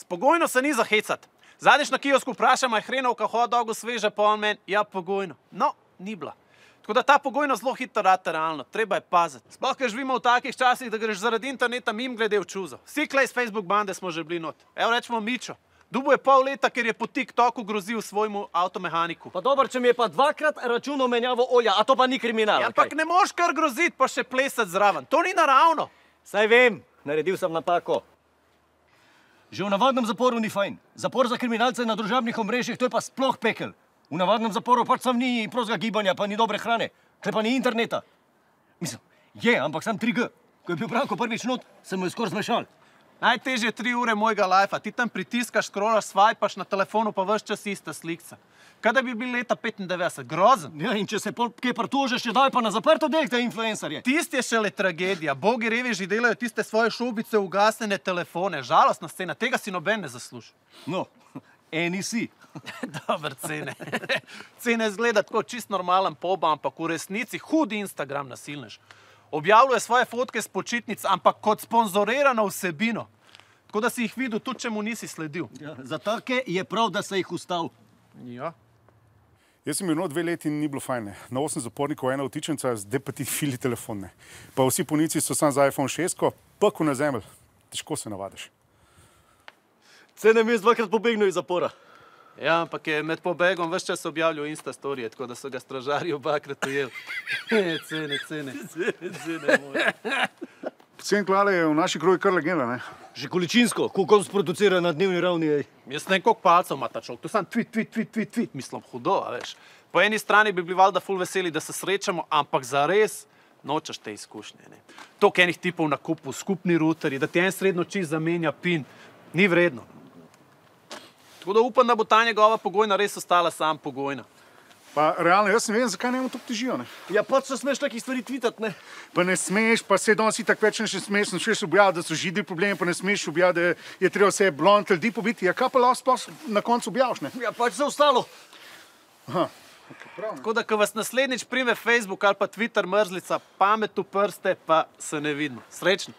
pogojno se ni za hecat. Zadnjič na kiosku vprašam, a je hrenovka hot dogu sveže, pa on meni, ja, pogojno. No, ni bila. Tako da ta pogojno zelo hitro rata realno, treba je paziti. Sploh, ker živimo v takih časih, da greš zaradi interneta mim glede v čuzo. Vsi klej iz Facebook bande smo že bili not. Evo rečemo Mičo. Dubo je pol leta, ker je po TikToku grozil svojemu avtomehaniku. Pa dobro, če mi je pa 2-krat računal menjavo olja, a to pa ni kriminal. Ja, ampak ne moš kar groziti, pa še plesati zraven. To ni naravno. Saj vem, naredil sem napako. Že v navadnem zaporu ni fajn. Zapor za kriminalce na družabnih omrežjih, to je pa sploh pekel. V navadnem zaporu pač sam ni prostega gibanja, pa ni dobre hrane. Tle pa ni interneta. Mislim, je, ampak sam 3G. Ko je bil Branko prvič not, sem mu je skoraj zmešal. Najtežje 3 ure mojega lajfa. Ti tam pritiskaš, scrollaš, swajpaš na telefonu, pa ves čas ista slikca. Kaj da bi bili leta 95? Grozen. Ja, in če se kje pritožeš, še daj pa na zaprto del te influencerje. Tist je šele tragedija. Bogi reveži delajo tiste svoje šubice v ugasnjene telefone. Žalostna scena. Tega si noben ne zasluži. No, eni si. Dobar, Cene. Cene zgleda tako čist normalen poba, ampak v resnici hudi Instagram nasilnež. Objavljuje svoje fotke s počitnic, ampak kot sponzorirano vsebino. Tako da si jih videl, tudi če mu nisi sledil. Ja, za take je prav, da se jih ustav. Ja. Jaz sem bil 2 leti in ni bilo fajn. Na 8 zapornikov, 1 vtičenca, zdaj pa ti fili telefon. Pa vsi ponici so sam za iPhone 6, pako na zemlj. Težko se navadiš. Cene mi je 2-krat pobegnil iz zapora. Ja, ampak je med pobegom ves čas objavljal Instastorije, tako da so ga stražarji 2-krat ujeli. Cene moje. Cen Klale je v naši kroji kar legenda, ne? Že količinsko, koliko on sproducira na dnevni ravni. Jaz ne vem, koliko palcev ima ta človek. To sam tweet. Mislim, hudo, a veš. Po eni strani bi bili valjda ful veseli, da se srečamo, ampak zares nočeš te izkušnje. Toliko enih tipov na kupu, skupni ruterji, da ti en sred noči zamenja pin, ni vredno. Tako da upam, da bo ta njegova pogojna res ostala sam pogojna. Pa realno, jaz ne vem, zakaj ne mu to obtežijo, ne? Ja, pač se smeš takih stvari tweetati, ne? Pa ne smeš, pa se danes itak več ne smeš, ne smeš objaviti, da so židri problemi, pa ne smeš objaviti, da je treba vse blond ljudi pobiti. Ja, kaj pa lahko na koncu objaviš, ne? Ja, pač se ostalo. Aha. Tako da, ko vas naslednjič prime Facebook ali pa Twitter mrzlica, pamet v prste, pa se ne vidimo. Srečno!